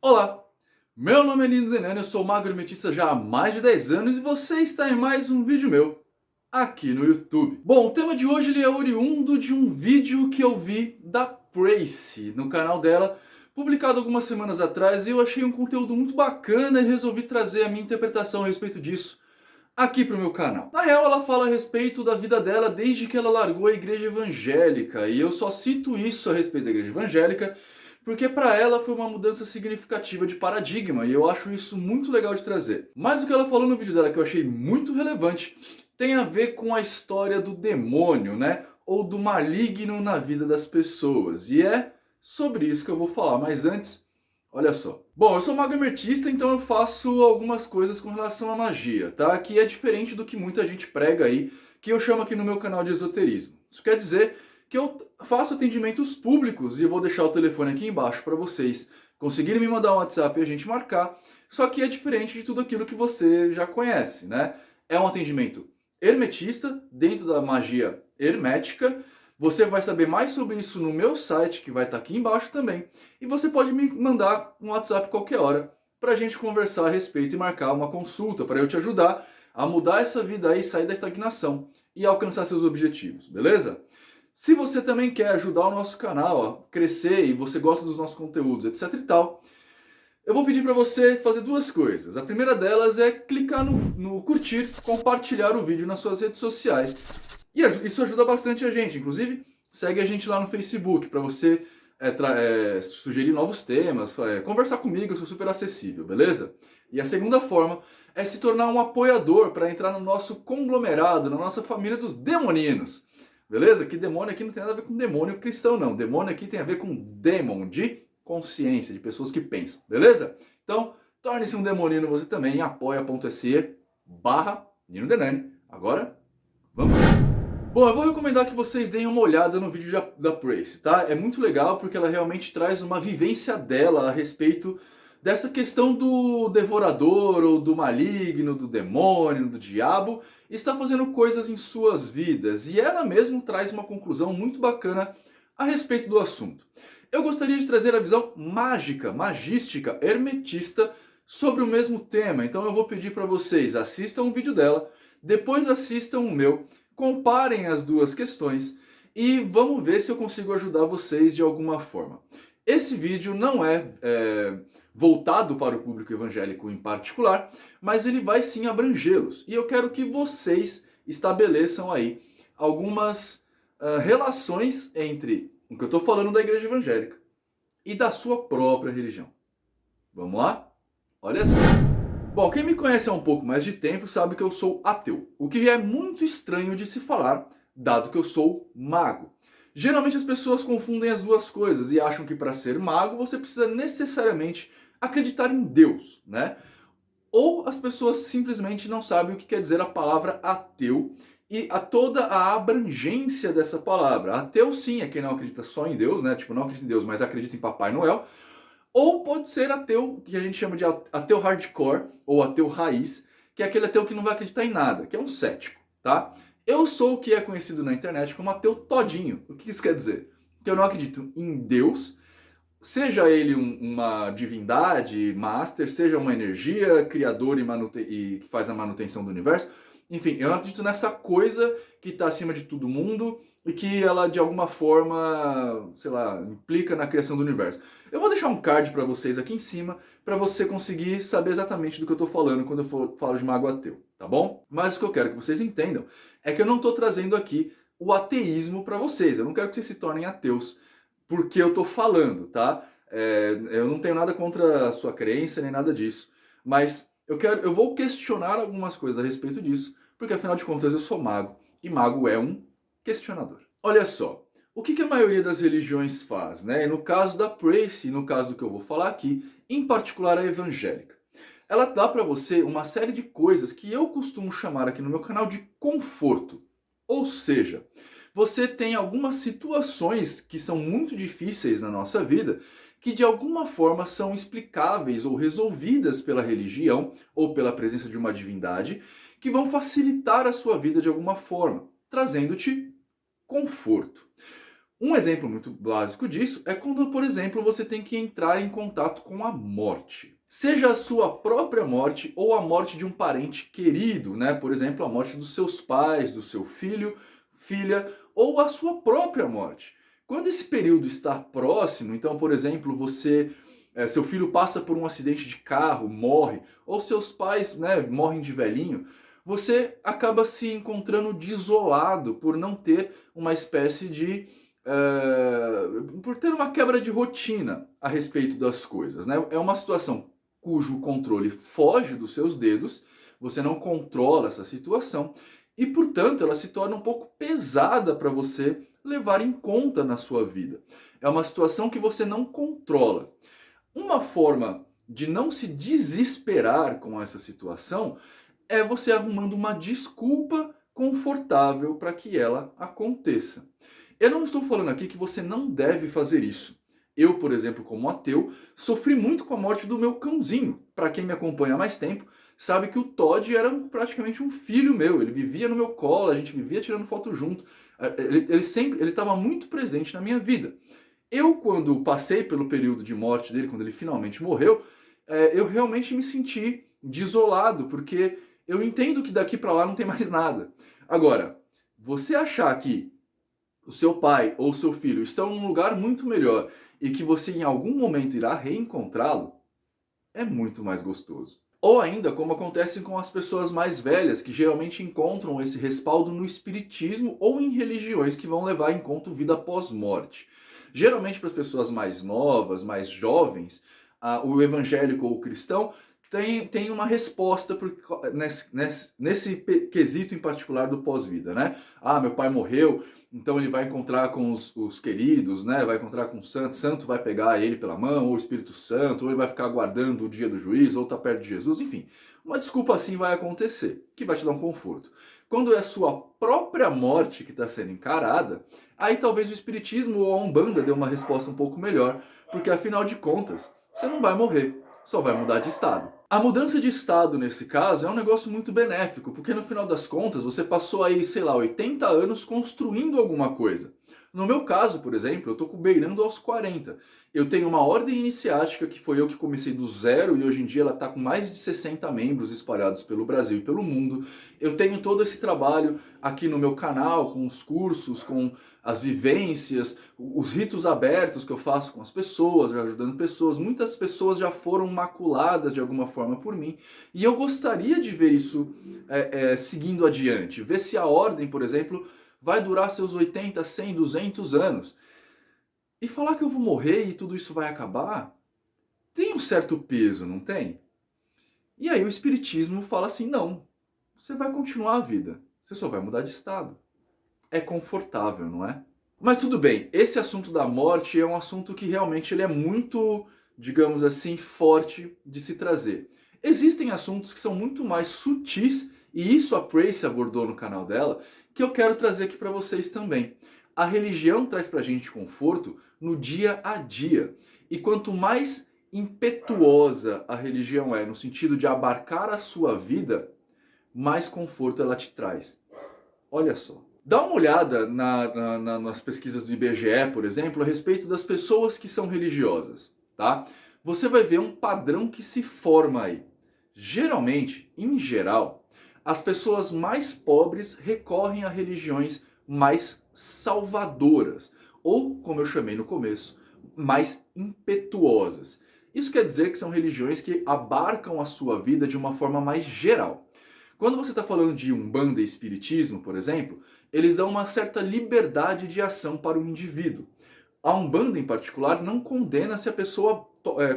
Olá, meu nome é Nino Denani, eu sou magro hermetista já há mais de 10 anos e você está em mais um vídeo meu aqui no YouTube. Bom, o tema de hoje ele é oriundo de um vídeo que eu vi da Pracy no canal dela, publicado algumas semanas atrás, e eu achei um conteúdo muito bacana e resolvi trazer a minha interpretação a respeito disso aqui pro meu canal. Na real, ela fala a respeito da vida dela desde que ela largou a igreja evangélica, e eu só cito isso a respeito da igreja evangélica porque para ela foi uma mudança significativa de paradigma, e eu acho isso muito legal de trazer. Mas o que ela falou no vídeo dela que eu achei muito relevante tem a ver com a história do demônio, né? Ou do maligno na vida das pessoas. E é sobre isso que eu vou falar, mas antes, olha só. Bom, eu sou mago hermetista, então eu faço algumas coisas com relação à magia, tá? Que é diferente do que muita gente prega aí, que eu chamo aqui no meu canal de esoterismo. Isso quer dizer que eu faço atendimentos públicos e eu vou deixar o telefone aqui embaixo para vocês conseguirem me mandar um WhatsApp e a gente marcar. Só que é diferente de tudo aquilo que você já conhece, né? É um atendimento hermetista, dentro da magia hermética. Você vai saber mais sobre isso no meu site, que vai estar aqui embaixo também. E você pode me mandar um WhatsApp qualquer hora para a gente conversar a respeito e marcar uma consulta para eu te ajudar a mudar essa vida aí, sair da estagnação e alcançar seus objetivos, beleza? Se você também quer ajudar o nosso canal a crescer e você gosta dos nossos conteúdos, etc e tal, eu vou pedir para você fazer duas coisas. A primeira delas é clicar no curtir, compartilhar o vídeo nas suas redes sociais. E isso ajuda bastante a gente. Inclusive, segue a gente lá no Facebook para você sugerir novos temas, conversar comigo, eu sou super acessível, beleza? E a segunda forma é se tornar um apoiador para entrar no nosso conglomerado, na nossa família dos demoninos. Beleza? Que demônio aqui não tem nada a ver com demônio cristão, não. Demônio aqui tem a ver com demon, de consciência, de pessoas que pensam. Beleza? Então, torne-se um demonino você também em apoia.se/Nino Denani. Agora, vamos lá. Bom, eu vou recomendar que vocês deem uma olhada no vídeo da Pracy, tá? É muito legal porque ela realmente traz uma vivência dela a respeito dessa questão do devorador, ou do maligno, do demônio, do diabo, está fazendo coisas em suas vidas. E ela mesma traz uma conclusão muito bacana a respeito do assunto. Eu gostaria de trazer a visão mágica, magística, hermetista sobre o mesmo tema. Então eu vou pedir para vocês, assistam o vídeo dela, depois assistam o meu, comparem as duas questões e vamos ver se eu consigo ajudar vocês de alguma forma. Esse vídeo não é voltado para o público evangélico em particular, mas ele vai sim abrangê-los. E eu quero que vocês estabeleçam aí algumas relações entre o que eu estou falando da igreja evangélica e da sua própria religião. Vamos lá? Olha só. Bom, quem me conhece há um pouco mais de tempo sabe que eu sou ateu, o que é muito estranho de se falar, dado que eu sou mago. Geralmente as pessoas confundem as duas coisas e acham que para ser mago você precisa necessariamente acreditar em Deus, né? Ou as pessoas simplesmente não sabem o que quer dizer a palavra ateu e toda a abrangência dessa palavra. Ateu sim é quem não acredita só em Deus, né? Tipo, não acredita em Deus, mas acredita em Papai Noel. Ou pode ser ateu, que a gente chama de ateu hardcore, ou ateu raiz, que é aquele ateu que não vai acreditar em nada, que é um cético, tá? Eu sou o que é conhecido na internet como ateu todinho. O que isso quer dizer? Que eu não acredito em Deus, seja ele uma divindade, master, seja uma energia, criador e que faz a manutenção do universo. Enfim, eu não acredito nessa coisa que está acima de todo mundo e que ela de alguma forma, sei lá, implica na criação do universo. Eu vou deixar um card para vocês aqui em cima para você conseguir saber exatamente do que eu estou falando quando eu falo de mago ateu, tá bom? Mas o que eu quero que vocês entendam é que eu não estou trazendo aqui o ateísmo para vocês. Eu não quero que vocês se tornem ateus porque eu estou falando, tá? Eu não tenho nada contra a sua crença nem nada disso, mas eu vou questionar algumas coisas a respeito disso, porque afinal de contas eu sou mago, e mago é um questionador. Olha só, o que a maioria das religiões faz, né? No caso da Pracy, no caso do que eu vou falar aqui, em particular a evangélica. Ela dá para você uma série de coisas que eu costumo chamar aqui no meu canal de conforto. Ou seja, você tem algumas situações que são muito difíceis na nossa vida, que de alguma forma são explicáveis ou resolvidas pela religião ou pela presença de uma divindade, que vão facilitar a sua vida de alguma forma, trazendo-te conforto. Um exemplo muito básico disso é quando, por exemplo, você tem que entrar em contato com a morte. Seja a sua própria morte ou a morte de um parente querido, né? Por exemplo, a morte dos seus pais, do seu filho, filha, ou a sua própria morte. Quando esse período está próximo, então, por exemplo, seu filho passa por um acidente de carro, morre, ou seus pais, né, morrem de velhinho, você acaba se encontrando desolado por não ter uma espécie de por ter uma quebra de rotina a respeito das coisas, né? É uma situação cujo controle foge dos seus dedos, você não controla essa situação e, portanto, ela se torna um pouco pesada para você levar em conta na sua vida. É uma situação que você não controla. Uma forma de não se desesperar com essa situação é você arrumando uma desculpa confortável para que ela aconteça. Eu não estou falando aqui que você não deve fazer isso. Eu, por exemplo, como ateu, sofri muito com a morte do meu cãozinho. Para quem me acompanha há mais tempo, sabe que o Todd era praticamente um filho meu. Ele vivia no meu colo, a gente vivia tirando foto junto. Ele estava muito presente na minha vida. Eu, quando passei pelo período de morte dele, quando ele finalmente morreu, eu realmente me senti desolado, porque eu entendo que daqui para lá não tem mais nada. Agora, você achar que o seu pai ou o seu filho estão num lugar muito melhor e que você em algum momento irá reencontrá-lo, é muito mais gostoso. Ou ainda, como acontece com as pessoas mais velhas, que geralmente encontram esse respaldo no espiritismo ou em religiões que vão levar em conta vida após morte. Geralmente, para as pessoas mais novas, mais jovens, o evangélico ou o cristão tem uma resposta nesse quesito em particular do pós-vida, né? Ah, meu pai morreu, então ele vai encontrar com os queridos, né? Vai encontrar com o santo vai pegar ele pela mão, ou o Espírito Santo, ou ele vai ficar aguardando o dia do juízo, ou tá perto de Jesus, enfim. Uma desculpa assim vai acontecer, que vai te dar um conforto. Quando é a sua própria morte que está sendo encarada, aí talvez o Espiritismo ou a Umbanda dê uma resposta um pouco melhor, porque afinal de contas, você não vai morrer, só vai mudar de estado. A mudança de estado, nesse caso, é um negócio muito benéfico, porque no final das contas você passou aí, sei lá, 80 anos construindo alguma coisa. No meu caso, por exemplo, eu tô beirando aos 40. Eu tenho uma ordem iniciática que foi eu que comecei do zero e hoje em dia ela está com mais de 60 membros espalhados pelo Brasil e pelo mundo. Eu tenho todo esse trabalho aqui no meu canal, com os cursos, com as vivências, os ritos abertos que eu faço com as pessoas, ajudando pessoas. Muitas pessoas já foram maculadas de alguma forma por mim e eu gostaria de ver isso seguindo adiante. Ver se a ordem, por exemplo, vai durar seus 80, 100, 200 anos. E falar que eu vou morrer e tudo isso vai acabar, tem um certo peso, não tem? E aí o espiritismo fala assim, não, você vai continuar a vida, você só vai mudar de estado. É confortável, não é? Mas tudo bem, esse assunto da morte é um assunto que realmente ele é muito, digamos assim, forte de se trazer. Existem assuntos que são muito mais sutis, e isso a Prace abordou no canal dela, que eu quero trazer aqui para vocês também. A religião traz pra gente conforto no dia a dia. E quanto mais impetuosa a religião é no sentido de abarcar a sua vida, mais conforto ela te traz. Olha só. Dá uma olhada nas pesquisas do IBGE, por exemplo, a respeito das pessoas que são religiosas, tá? Você vai ver um padrão que se forma aí. Geralmente, em geral, as pessoas mais pobres recorrem a religiões mais salvadoras, ou, como eu chamei no começo, mais impetuosas. Isso quer dizer que são religiões que abarcam a sua vida de uma forma mais geral. Quando você está falando de Umbanda e Espiritismo, por exemplo, eles dão uma certa liberdade de ação para o indivíduo. A Umbanda, em particular, não condena se a pessoa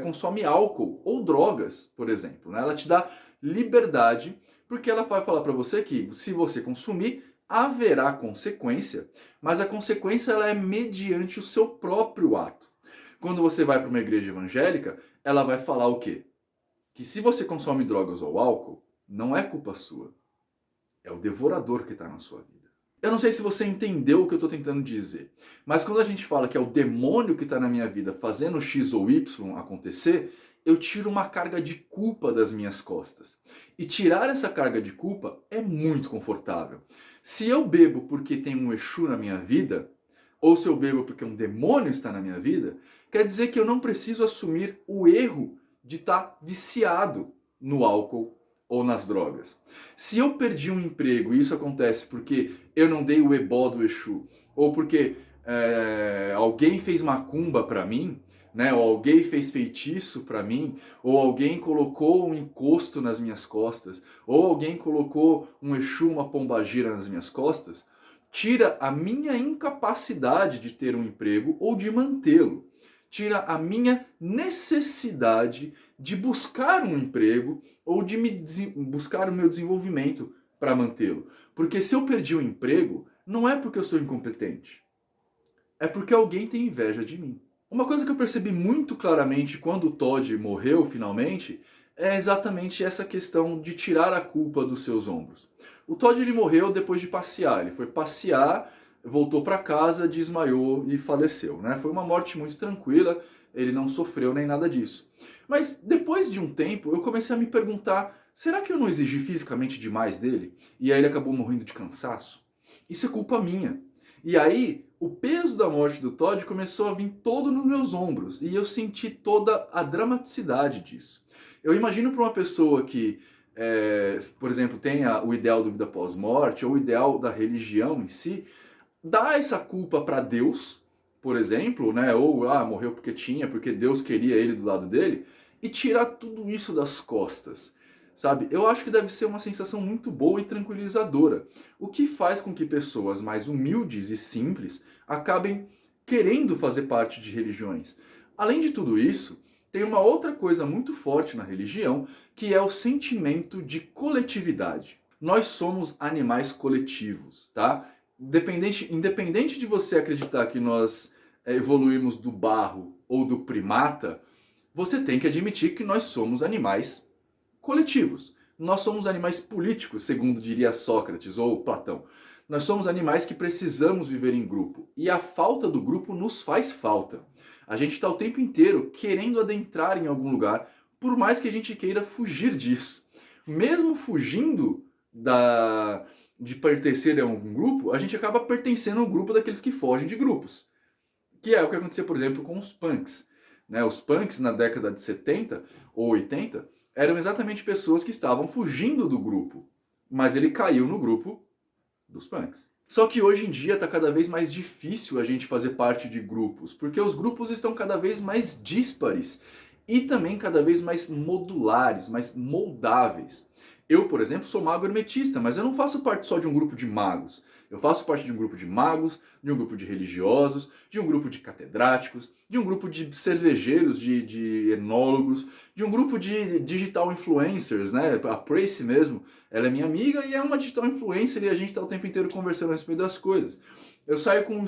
consome álcool ou drogas, por exemplo, né? Ela te dá liberdade, porque ela vai falar para você que se você consumir, haverá consequência, mas a consequência ela é mediante o seu próprio ato. Quando você vai para uma igreja evangélica, ela vai falar o quê? Que se você consome drogas ou álcool, não é culpa sua. É o devorador que está na sua vida. Eu não sei se você entendeu o que eu estou tentando dizer, mas quando a gente fala que é o demônio que está na minha vida fazendo X ou Y acontecer, eu tiro uma carga de culpa das minhas costas. E tirar essa carga de culpa é muito confortável. Se eu bebo porque tem um Exu na minha vida, ou se eu bebo porque um demônio está na minha vida, quer dizer que eu não preciso assumir o erro de estar viciado no álcool ou nas drogas. Se eu perdi um emprego e isso acontece porque eu não dei o ebó do Exu, ou porque alguém fez macumba para mim, né, ou alguém fez feitiço para mim, ou alguém colocou um encosto nas minhas costas, ou alguém colocou um Exu, uma pombagira nas minhas costas, tira a minha incapacidade de ter um emprego ou de mantê-lo. Tira a minha necessidade de buscar um emprego ou de buscar o meu desenvolvimento para mantê-lo. Porque se eu perdi o emprego, não é porque eu sou incompetente. É porque alguém tem inveja de mim. Uma coisa que eu percebi muito claramente quando o Todd morreu finalmente é exatamente essa questão de tirar a culpa dos seus ombros. O Todd ele morreu depois de passear. Ele foi passear, voltou para casa, desmaiou e faleceu, né? Foi uma morte muito tranquila, ele não sofreu nem nada disso. Mas depois de um tempo, eu comecei a me perguntar, será que eu não exigi fisicamente demais dele? E aí ele acabou morrendo de cansaço? Isso é culpa minha. E aí, o peso da morte do Todd começou a vir todo nos meus ombros. E eu senti toda a dramaticidade disso. Eu imagino para uma pessoa que, por exemplo, tenha o ideal da vida pós-morte, ou o ideal da religião em si, dá essa culpa para Deus, por exemplo, né? Ou morreu porque tinha, porque Deus queria ele do lado dele, e tirar tudo isso das costas. Sabe? Eu acho que deve ser uma sensação muito boa e tranquilizadora, o que faz com que pessoas mais humildes e simples acabem querendo fazer parte de religiões. Além de tudo isso, tem uma outra coisa muito forte na religião, que é o sentimento de coletividade. Nós somos animais coletivos, tá? Independente de você acreditar que nós evoluímos do barro ou do primata, você tem que admitir que nós somos animais coletivos. Nós somos animais políticos, segundo diria Sócrates ou Platão. Nós somos animais que precisamos viver em grupo. E a falta do grupo nos faz falta. A gente está o tempo inteiro querendo adentrar em algum lugar, por mais que a gente queira fugir disso. Mesmo fugindo de pertencer a algum grupo, a gente acaba pertencendo ao grupo daqueles que fogem de grupos. Que é o que aconteceu, por exemplo, com os punks. Né? Os punks, na década de 70 ou 80, eram exatamente pessoas que estavam fugindo do grupo. Mas ele caiu no grupo dos punks. Só que hoje em dia está cada vez mais difícil a gente fazer parte de grupos, porque os grupos estão cada vez mais díspares e também cada vez mais modulares, mais moldáveis. Eu, por exemplo, sou mago hermetista, mas eu não faço parte só de um grupo de magos. Eu faço parte de um grupo de magos, de um grupo de religiosos, de um grupo de catedráticos, de um grupo de cervejeiros, de enólogos, de um grupo de digital influencers, né? A Prace mesmo, ela é minha amiga e é uma digital influencer e a gente está o tempo inteiro conversando a respeito das coisas. Eu saio com o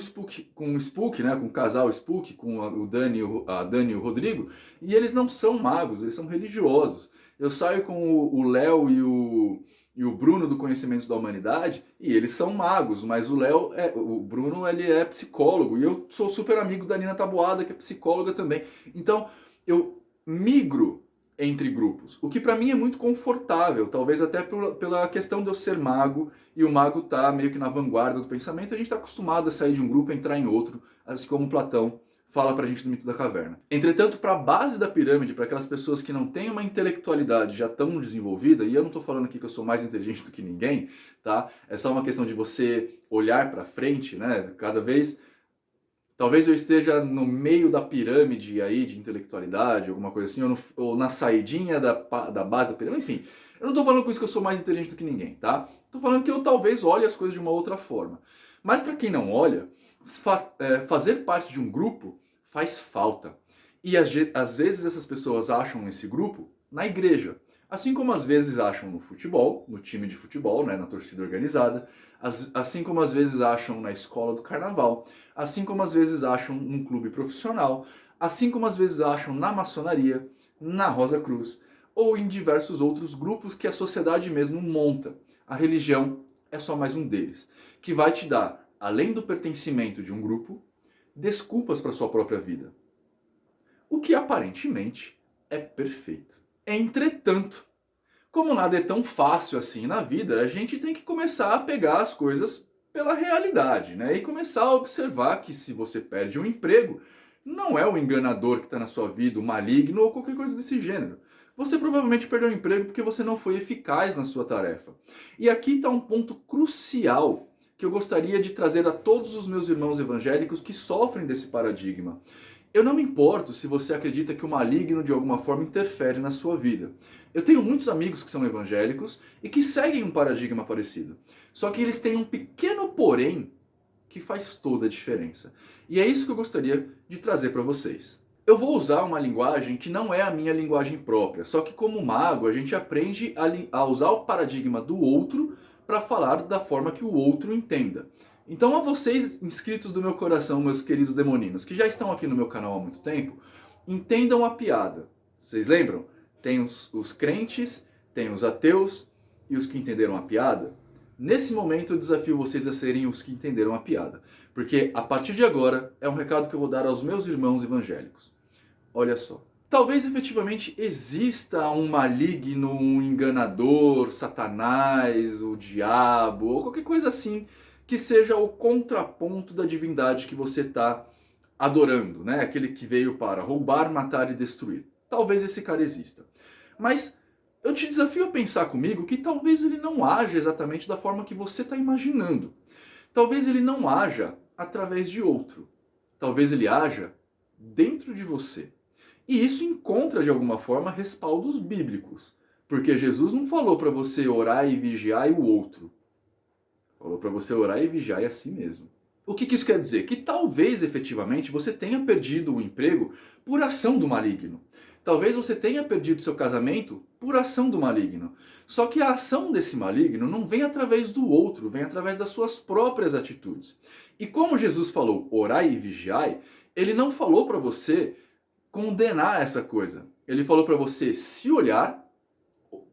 Spook, né? Com o casal Spook, com a Dani e o Rodrigo, e eles não são magos, eles são religiosos. Eu saio com o Léo e o Bruno do Conhecimentos da Humanidade, e eles são magos, mas o Bruno ele é psicólogo, e eu sou super amigo da Nina Taboada, que é psicóloga também. Então, eu migro entre grupos, o que pra mim é muito confortável, talvez até pela questão de eu ser mago, e o mago tá meio que na vanguarda do pensamento, a gente tá acostumado a sair de um grupo e entrar em outro, assim como Platão fala pra gente do mito da caverna. Entretanto, para a base da pirâmide, para aquelas pessoas que não têm uma intelectualidade já tão desenvolvida, e eu não estou falando aqui que eu sou mais inteligente do que ninguém, tá? É só uma questão de você olhar para frente, né? Cada vez, talvez eu esteja no meio da pirâmide aí de intelectualidade, alguma coisa assim, ou na saidinha da base da pirâmide, enfim. Eu não estou falando com isso que eu sou mais inteligente do que ninguém, tá? Estou falando que eu talvez olhe as coisas de uma outra forma. Mas para quem não olha, fazer parte de um grupo faz falta. E às vezes essas pessoas acham esse grupo na igreja. Assim como às vezes acham no futebol, no time de futebol, né, na torcida organizada. Assim como às vezes acham na escola do carnaval. Assim como às vezes acham num clube profissional. Assim como às vezes acham na maçonaria, na Rosa Cruz. Ou em diversos outros grupos que a sociedade mesmo monta. A religião é só mais um deles. Que vai te dar, além do pertencimento de um grupo, desculpas para sua própria vida. O que aparentemente é perfeito. Entretanto, como nada é tão fácil assim na vida, a gente tem que começar a pegar as coisas pela realidade, né? E começar a observar que se você perde um emprego, não é o enganador que está na sua vida, o maligno ou qualquer coisa desse gênero. Você provavelmente perdeu o emprego porque você não foi eficaz na sua tarefa. E aqui está um ponto crucial que eu gostaria de trazer a todos os meus irmãos evangélicos que sofrem desse paradigma. Eu não me importo se você acredita que o maligno de alguma forma interfere na sua vida. Eu tenho muitos amigos que são evangélicos e que seguem um paradigma parecido. Só que eles têm um pequeno porém que faz toda a diferença. E é isso que eu gostaria de trazer para vocês. Eu vou usar uma linguagem que não é a minha linguagem própria, só que como mago a gente aprende a usar o paradigma do outro para falar da forma que o outro entenda. Então, a vocês, inscritos do meu coração, meus queridos demoninos, que já estão aqui no meu canal há muito tempo, entendam a piada. Vocês lembram? Tem os crentes, tem os ateus e os que entenderam a piada. Nesse momento eu desafio vocês a serem os que entenderam a piada. Porque a partir de agora é um recado que eu vou dar aos meus irmãos evangélicos. Olha só. Talvez efetivamente exista um maligno, um enganador, Satanás, o diabo, ou qualquer coisa assim que seja o contraponto da divindade que você está adorando, né? Aquele que veio para roubar, matar e destruir. Talvez esse cara exista. Mas eu te desafio a pensar comigo que talvez ele não haja exatamente da forma que você está imaginando. Talvez ele não haja através de outro. Talvez ele haja dentro de você. E isso encontra de alguma forma respaldos bíblicos. Porque Jesus não falou para você orar e vigiar e o outro. Falou para você orar e vigiar a si mesmo. O que isso quer dizer? Que talvez efetivamente você tenha perdido o emprego por ação do maligno. Talvez você tenha perdido seu casamento por ação do maligno. Só que a ação desse maligno não vem através do outro, vem através das suas próprias atitudes. E como Jesus falou, orai e vigiai, ele não falou para você condenar essa coisa. Ele falou para você se olhar,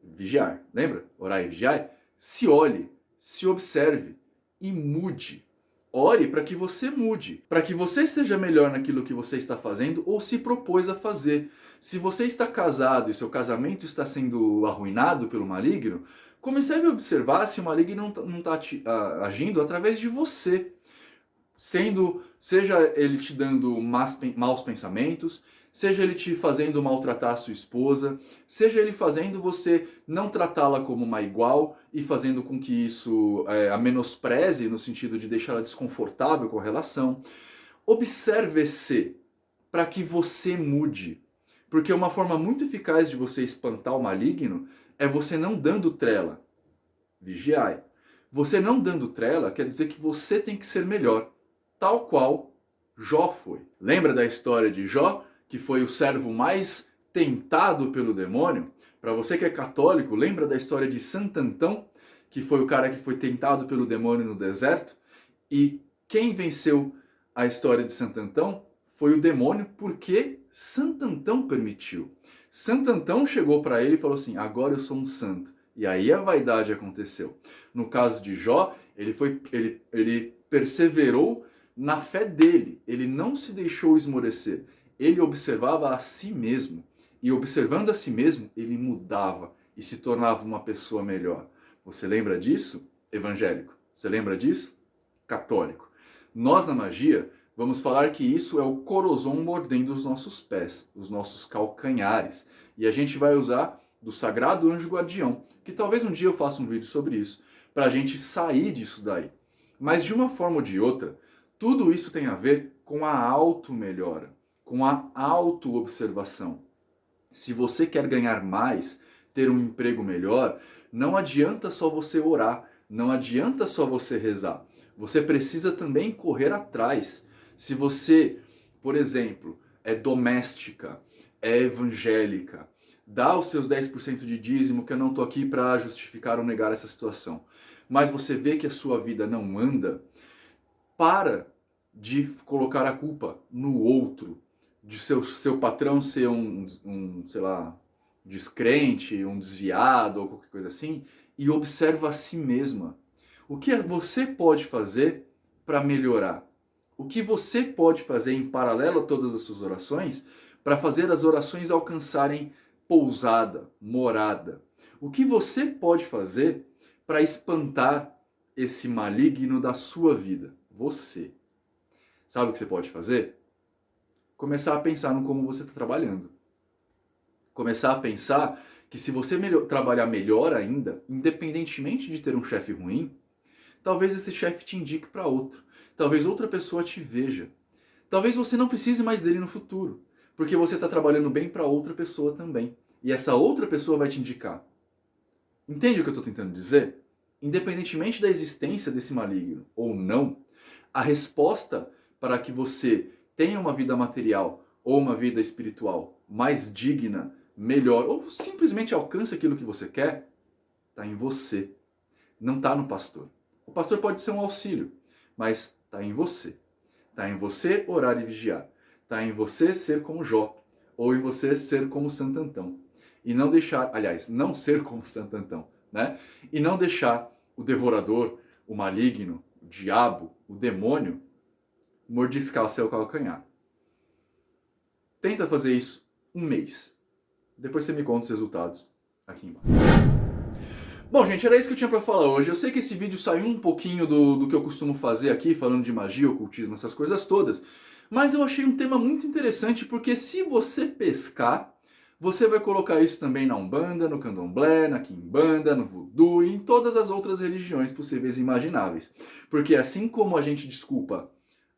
vigiar, lembra? Orai e vigiai, se olhe, se observe e mude. Ore para que você mude, para que você seja melhor naquilo que você está fazendo ou se propôs a fazer. Se você está casado e seu casamento está sendo arruinado pelo maligno, comece a observar se o maligno não está agindo através de você. Seja ele te dando maus pensamentos, seja ele te fazendo maltratar a sua esposa, seja ele fazendo você não tratá-la como uma igual e fazendo com que isso a menospreze no sentido de deixá-la desconfortável com a relação. Observe-se para que você mude. Porque uma forma muito eficaz de você espantar o maligno é você não dando trela. Vigiai. Você não dando trela quer dizer que você tem que ser melhor. Tal qual Jó foi. Lembra da história de Jó? Que foi o servo mais tentado pelo demônio? Para você que é católico, lembra da história de Santo Antão? Que foi o cara que foi tentado pelo demônio no deserto? E quem venceu a história de Santo Antão foi o demônio, porque Santo Antão permitiu. Santo Antão chegou para ele e falou assim, agora eu sou um santo. E aí a vaidade aconteceu. No caso de Jó, ele perseverou na fé dele. Ele não se deixou esmorecer. Ele observava a si mesmo. E observando a si mesmo, ele mudava e se tornava uma pessoa melhor. Você lembra disso, evangélico? Você lembra disso, católico? Nós, na magia, vamos falar que isso é o corozon mordendo os nossos pés, os nossos calcanhares. E a gente vai usar do sagrado anjo guardião, que talvez um dia eu faça um vídeo sobre isso, para a gente sair disso daí. Mas de uma forma ou de outra, tudo isso tem a ver com a auto-melhora, com a auto-observação. Se você quer ganhar mais, ter um emprego melhor, não adianta só você orar, não adianta só você rezar. Você precisa também correr atrás. Se você, por exemplo, é doméstica, é evangélica, dá os seus 10% de dízimo, que eu não estou aqui para justificar ou negar essa situação, mas você vê que a sua vida não anda, para de colocar a culpa no outro, de seu patrão ser sei lá, descrente, um desviado ou qualquer coisa assim, e observa a si mesma. O que você pode fazer para melhorar? O que você pode fazer em paralelo a todas as suas orações para fazer as orações alcançarem pousada, morada? O que você pode fazer para espantar esse maligno da sua vida? Você. Sabe o que você pode fazer? Começar a pensar no como você está trabalhando. Começar a pensar que se você trabalhar melhor ainda, independentemente de ter um chefe ruim, talvez esse chefe te indique para outro. Talvez outra pessoa te veja. Talvez você não precise mais dele no futuro, porque você está trabalhando bem para outra pessoa também. E essa outra pessoa vai te indicar. Entende o que eu estou tentando dizer? Independentemente da existência desse maligno ou não, a resposta para que você tenha uma vida material ou uma vida espiritual mais digna, melhor, ou simplesmente alcance aquilo que você quer, está em você. Não está no pastor. O pastor pode ser um auxílio, mas está em você. Está em você orar e vigiar. Está em você ser como Jó, ou em você ser como Santo Antão. E não deixar, aliás, não ser como Santo Antão, né? E não deixar o devorador, o maligno, o diabo, o demônio, mordiscar o seu calcanhar. Tenta fazer isso um mês. Depois você me conta os resultados aqui embaixo. Bom, gente, era isso que eu tinha pra falar hoje. Eu sei que esse vídeo saiu um pouquinho do que eu costumo fazer aqui, falando de magia, ocultismo, essas coisas todas. Mas eu achei um tema muito interessante, porque se você pescar, você vai colocar isso também na Umbanda, no Candomblé, na Quimbanda, no Voodoo e em todas as outras religiões possíveis e imagináveis. Porque assim como a gente desculpa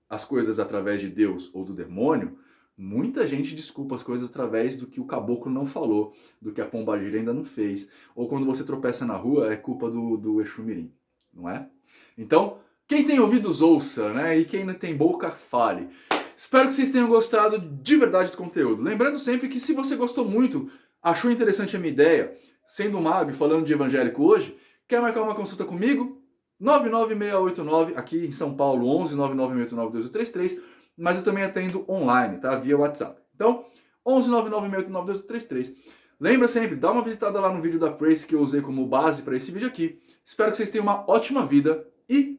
as coisas através de Deus ou do demônio, muita gente desculpa as coisas através do que o caboclo não falou, do que a pombagira ainda não fez. Ou quando você tropeça na rua, é culpa do Exu Mirim, não é? Então, quem tem ouvidos ouça, né? E quem não tem boca, fale. Espero que vocês tenham gostado de verdade do conteúdo. Lembrando sempre que se você gostou muito, achou interessante a minha ideia, sendo um mago e falando de evangélico hoje, quer marcar uma consulta comigo? 99689, aqui em São Paulo, 11 99689-2833, mas eu também atendo online, tá? Via WhatsApp. Então, 11 99689-2833. Lembra sempre, dá uma visitada lá no vídeo da Prace que eu usei como base para esse vídeo aqui. Espero que vocês tenham uma ótima vida e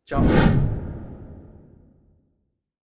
tchau!